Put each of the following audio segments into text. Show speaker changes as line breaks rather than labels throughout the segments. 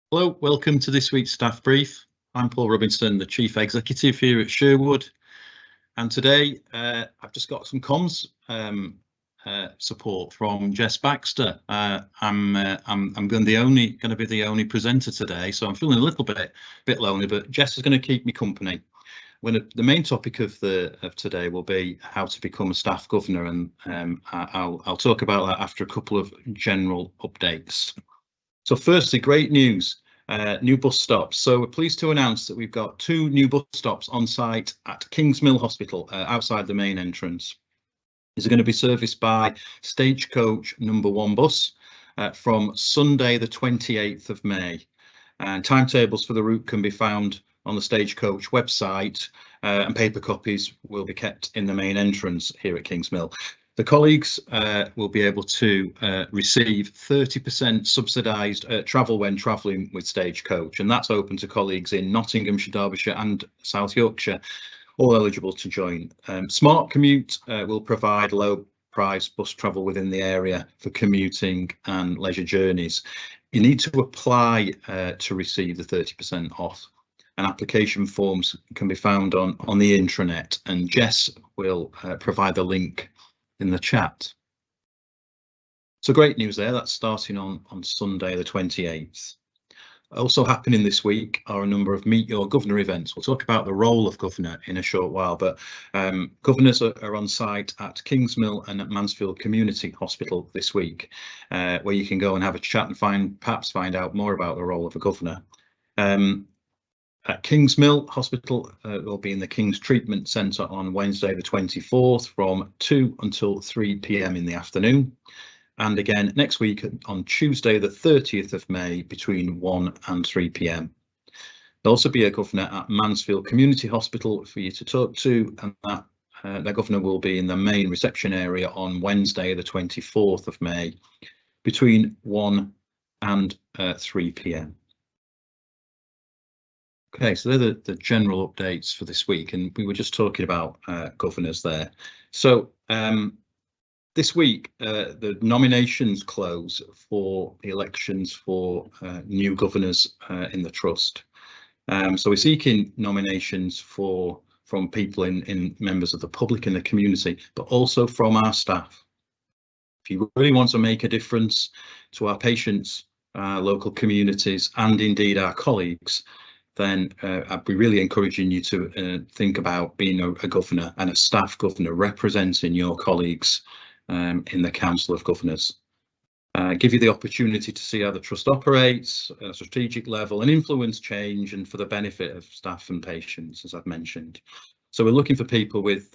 Hello, welcome to this week's staff brief. I'm Paul Robinson, the Chief Executive here at Sherwood, and today I've just got some comms support from Jess Baxter. I'm going to be the only presenter today, so I'm feeling a little bit lonely, but Jess is going to keep me company. The main topic of today will be how to become a staff governor, and I'll talk about that after a couple of general updates. So firstly, great news, new bus stops. So we're pleased to announce that we've got 2 new bus stops on site at Kingsmill Hospital outside the main entrance. These are going to be serviced by Stagecoach number 1 bus from Sunday the 28th of May. And timetables for the route can be found on the Stagecoach website, and paper copies will be kept in the main entrance here at Kingsmill. The colleagues will be able to receive 30% subsidised travel when travelling with Stagecoach, and that's open to colleagues in Nottinghamshire, Derbyshire and South Yorkshire, all eligible to join. Smart Commute will provide low price bus travel within the area for commuting and leisure journeys. You need to apply to receive the 30% off, and application forms can be found on the intranet, and Jess will provide the link in the chat. So great news there. That's starting on Sunday the 28th. Also happening this week are a number of Meet Your Governor events. We'll talk about the role of governor in a short while, but governors are on site at Kingsmill and at Mansfield Community Hospital this week, where you can go and have a chat and perhaps find out more about the role of a governor. At Kingsmill Hospital will be in the King's Treatment Centre on Wednesday the 24th from 2 until 3 p.m. in the afternoon, and again next week on Tuesday the 30th of May between 1 and 3 p.m. There'll also be a governor at Mansfield Community Hospital for you to talk to, and that governor will be in the main reception area on Wednesday the 24th of May between 1 and 3 p.m. Okay, so they're the general updates for this week, and we were just talking about governors there. So this week the nominations close for the elections for new governors in the trust. So we're seeking nominations from people in members of the public in the community, but also from our staff. If you really want to make a difference to our patients, our local communities, and indeed our colleagues, then I'd be really encouraging you to think about being a governor and a staff governor representing your colleagues in the Council of Governors. Give you the opportunity to see how the trust operates at a strategic level and influence change, and for the benefit of staff and patients, as I've mentioned. So we're looking for people with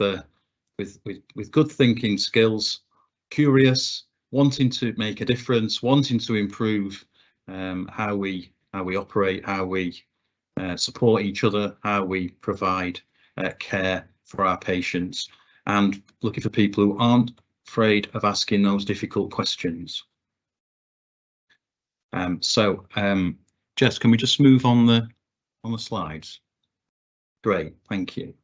good thinking skills, curious, wanting to make a difference, wanting to improve how we operate, how we support each other, how we provide care for our patients, and looking for people who aren't afraid of asking those difficult questions. Jess, can we just move on the slides? Great, thank you.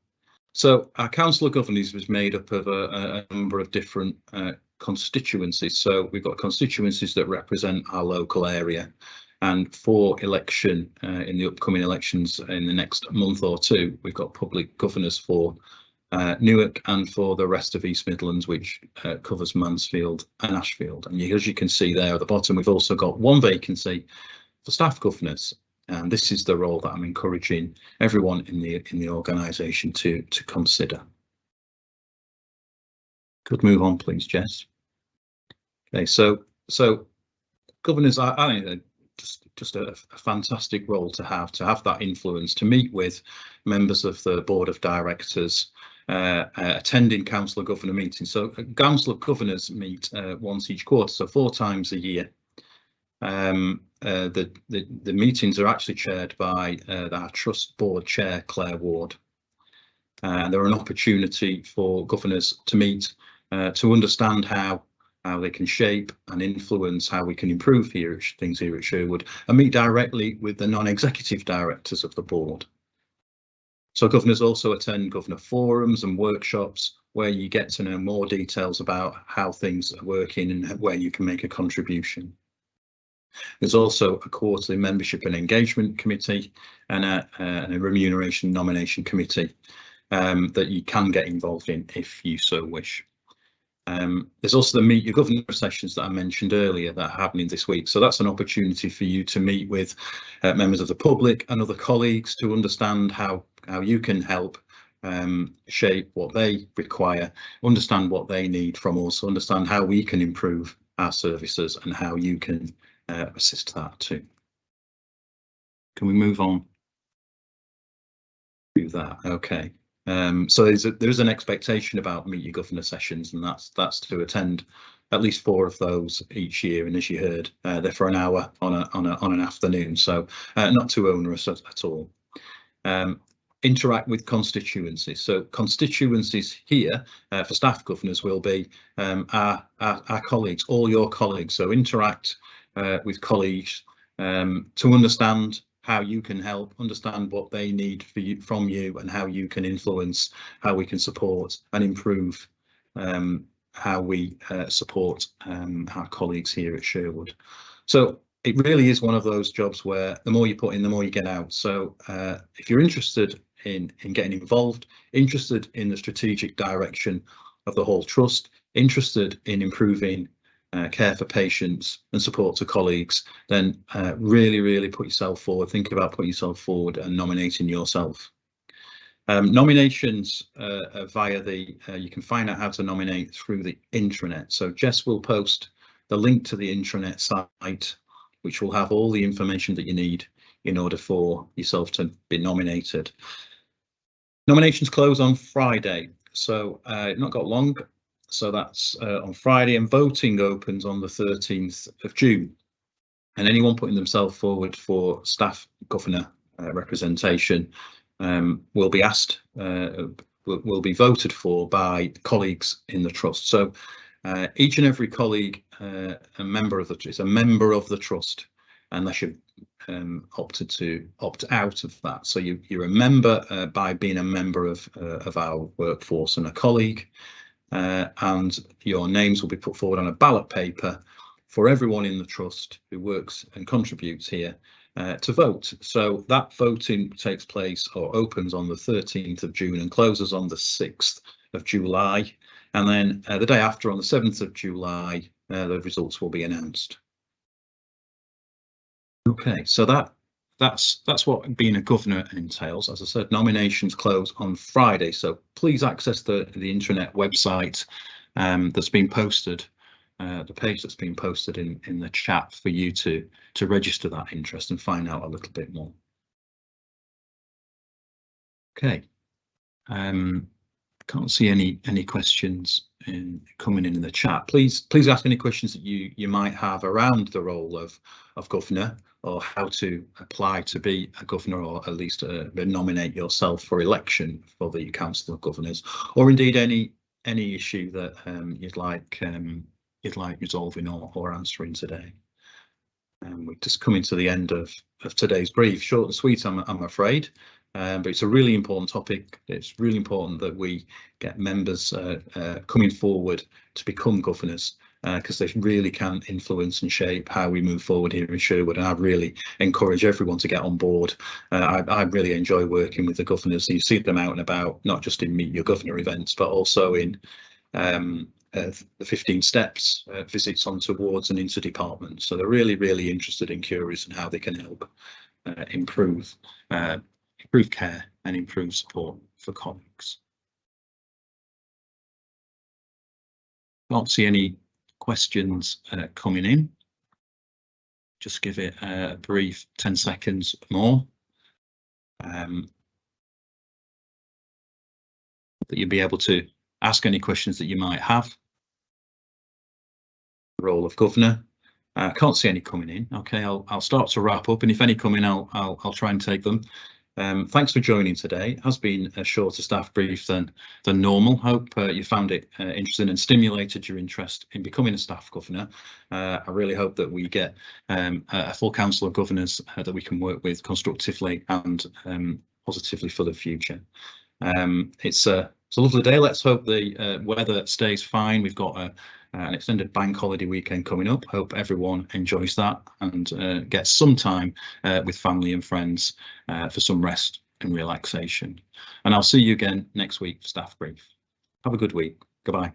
So our Council of Governors was made up of a number of different constituencies. So we've got constituencies that represent our local area, and for election in the upcoming elections in the next month or two, we've got public governors for Newark and for the rest of East Midlands, which covers Mansfield and Ashfield. And as you can see there at the bottom, we've also got 1 vacancy for staff governors, and this is the role that I'm encouraging everyone in the organisation to consider. Could move on, please, Jess. Okay, so governors are, I think, just a fantastic role to have that influence, to meet with members of the board of directors, attending Council of Governor meetings. So Council of Governors meet once each quarter, so 4 times a year. The meetings are actually chaired by our trust board chair, Claire Ward. They're an opportunity for governors to meet, to understand how they can shape and influence how we can improve things here at Sherwood, and meet directly with the non-executive directors of the board. So governors also attend governor forums and workshops where you get to know more details about how things are working and where you can make a contribution. There's also a quarterly membership and engagement committee and a remuneration nomination committee that you can get involved in if you so wish. There's also the Meet Your Governor sessions that I mentioned earlier that are happening this week. So that's an opportunity for you to meet with members of the public and other colleagues to understand how you can help shape what they require, understand what they need from us, understand how we can improve our services and how you can assist that too. Can we move on to that? Okay. So there's an expectation about Meet Your Governor sessions, and that's to attend at least 4 of those each year. And as you heard, they're for an hour on an afternoon, so not too onerous at all. Interact with constituencies. So constituencies here for staff governors will be our colleagues, all your colleagues. So interact with colleagues to understand how you can help, understand what they need from you and how you can influence, how we can support and improve how we support our colleagues here at Sherwood. So it really is one of those jobs where the more you put in, the more you get out. So if you're interested in getting involved, interested in the strategic direction of the whole trust, interested in improving care for patients and support to colleagues, then really put yourself forward. Think about putting yourself forward and nominating yourself. Nominations via you can find out how to nominate through the intranet. So Jess will post the link to the intranet site, which will have all the information that you need in order for yourself to be nominated. Nominations close on Friday, so not got long. So that's on Friday, and voting opens on the 13th of June. And anyone putting themselves forward for staff governor representation will be asked, will be voted for by colleagues in the trust. So each and every colleague, is a member of the trust, unless you've opted to opt out of that. So you're a member by being a member of our workforce and a colleague. And your names will be put forward on a ballot paper for everyone in the trust who works and contributes here to vote. So that voting takes place or opens on the 13th of June and closes on the 6th of July. And then the day after, on the 7th of July, the results will be announced. Okay, so that's what being a governor entails. As I said, nominations close on Friday, so please access the intranet website that's been posted, the page that's been posted in the chat for you to register that interest and find out a little bit more. Okay, can't see any questions coming in the chat. Please ask any questions that you might have around the role of governor, or how to apply to be a governor, or at least nominate yourself for election for the Council of Governors, or indeed any issue that you'd like resolving or answering today. We're just coming to the end of today's brief. Short and sweet, I'm afraid, but it's a really important topic. It's really important that we get members coming forward to become governors, because they really can influence and shape how we move forward here in Sherwood. And I really encourage everyone to get on board. I really enjoy working with the governors. You see them out and about, not just in Meet Your Governor events, but also in the 15 steps visits onto wards and into departments. So they're really interested and curious in how they can help improve care and improve support for colleagues. Can't see any questions coming in. Just give it a brief 10 seconds more. That you'll be able to ask any questions that you might have. The role of governor. Can't see any coming in. Okay, I'll start to wrap up, and if any come in, I'll try and take them. Thanks for joining today. It has been a shorter staff brief than normal. Hope you found it interesting and stimulated your interest in becoming a staff governor. I really hope that we get a full council of governors that we can work with constructively and positively for the future. It's It's a lovely day. Let's hope the weather stays fine. We've got an extended bank holiday weekend coming up. Hope everyone enjoys that and gets some time with family and friends for some rest and relaxation. And I'll see you again next week for Staff Brief. Have a good week. Goodbye.